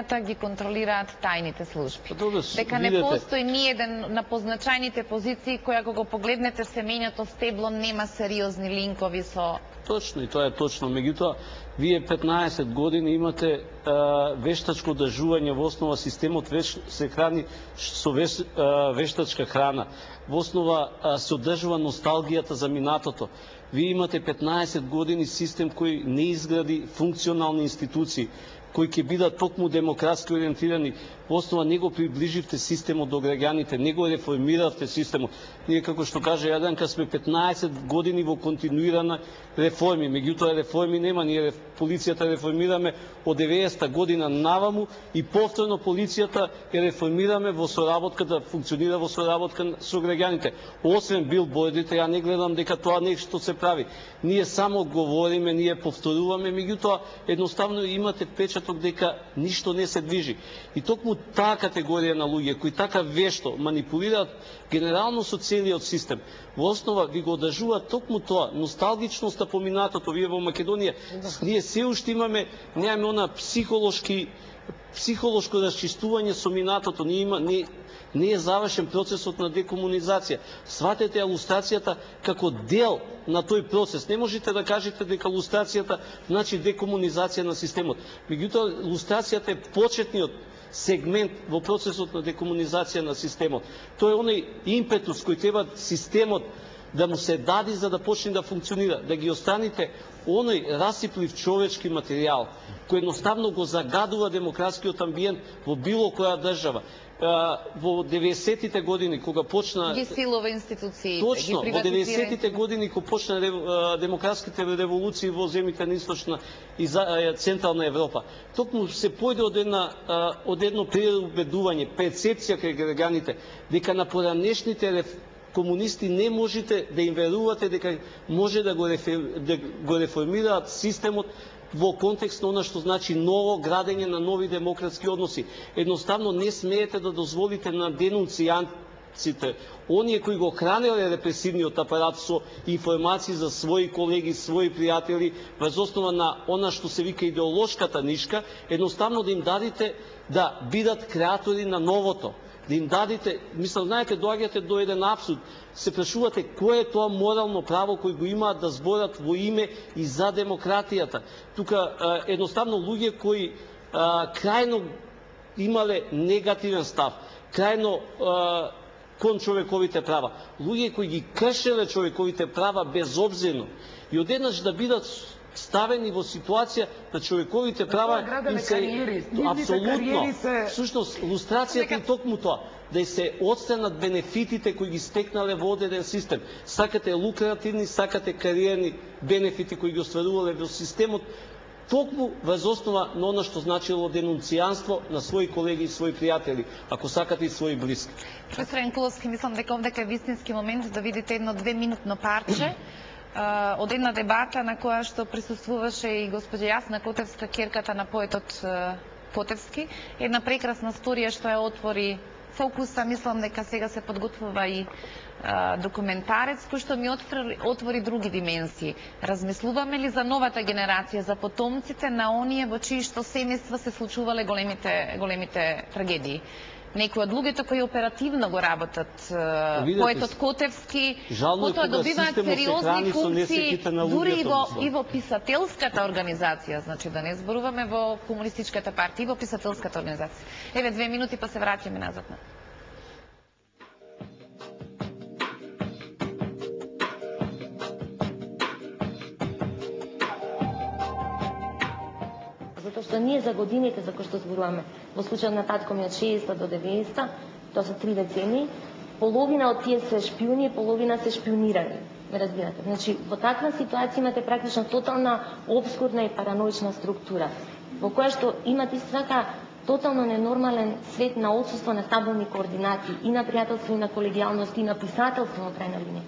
ги контролираат тајните служби. Дека не видете, постои ниеден на позначајните позиции кои, ако го погледнете семењето стебло, нема сериозни линкови со... Точно, и тоа е точно. Меѓутоа, вие 15 години имате вештачко одржување во основа системот се храни со вештачка храна. Во основа се одржува носталгијата за минатото. Вие имате 15 години систем кој не изгради функционални институции, кои ќе бидат токму демократски ориентирани. Во основа не го приближивте системот до граѓаните, не го реформиравте системот. Ние, како што каже Јаданка, сме 15 години во континуирана реформи. Меѓутоа реформи нема, ние полицијата реформираме од 90-та година наваму и повторно полицијата ја реформираме во соработка да функционира во соработка со граѓаните. Освен билбордите, ја не гледам дека тоа нешто се прави. Ние само говориме, ние повторуваме, меѓутоа едноставно имате печаток дека ништо не се движи. И токму таа категорија на луѓе кои така вешто манипулираат генерално со целиот систем, во основа ви го одржуваат токму тоа, носталгичноста по минатото. Вие во Македонија, ние се уште немаме она психолошко расчистување со минатото. Не е завршен процесот на декомунизација. Сватете лустрацијата како дел на тој процес. Не можете да кажете дека лустрацијата значи декомунизација на системот. Меѓутоа, лустрацијата е почетниот сегмент во процесот на декомунизација на системот. Тоа е оној импетус кој треба системот да му се даде за да почне да функционира, да ги останите оној расиплив човечки материјал кој едноставно го загадува демократскиот амбиент во било која држава. Во 90-тите години кога почна ги силова институциите, точно, ги во приватизира 90-тите години кога почна демократските револуции во земјите на источна и централна Европа, токму се појде од едно преубедување, перцепција кај граѓаните дека на поранешните комунисти не можете да им верувате дека може да го реформираат системот во контекст на она што значи ново градење на нови демократски односи. Едноставно не смеете да дозволите на денунцијантите, оние кои го хранеле репресивниот апарат со информации за своји колеги, своји пријатели, врз основа на она што се вика идеолошката нишка, едноставно да им дадите да бидат креатори на новото. Да им дадите, знаете, доаѓате до еден апсурд, се прашувате кое е тоа морално право кој го имаат да зборат во име и за демократијата. Тука едноставно луѓе кои крајно имале негативен став, крајно кон човековите права, луѓе кои ги кршеле човековите права безобзирно и одеднаш да бидат ставени во ситуација на човековите права и се апсолутно. Всушност, лустрацијата е токму тоа, да се отстранат бенефитите кои ги стекнале во одреден систем. Сакате лукративни, сакате кариерни бенефити кои ги остварувале во системот, токму врз основа на она што значило денунцијанство на своји колеги и своји пријатели, ако сакате и своји блиски. Професор Енкуловски, мислам дека овдека е вистински момент да видите едно 2-минутно парче од една дебата на која што присуствуваше и госпоѓа Јасна Котевска, ќерката на поетот Котевски. Една прекрасна сторија што ја отвори фокуса, мислам дека сега се подготвува и документарец кој што ми отвори други дименсии. Размислуваме ли за новата генерација, за потомците на оние во чии што семејства се случувале големите трагедии? Некои од луѓето кои оперативно го работат, поетот Котевски, потоа добиваат сериозни функции дури и во писателската организација, значи да не зборуваме во комунистичката партија, и во писателската организација. Еве 2 минути па се враќаме назад. Затоа што ние за годините за кои што зборуваме, во случајот на татко ми од 60 до 90, тоа се 3 децении, половина од тие се шпиуни, половина се шпиунирани. Ме разбирате? Значи, во таква ситуација имате практично тотална обскурна и параноична структура, во која што имате исто така тотално ненормален свет на отсуство на стабилни координати и на пријателство и на колегијалност и на писателство во крајна линија.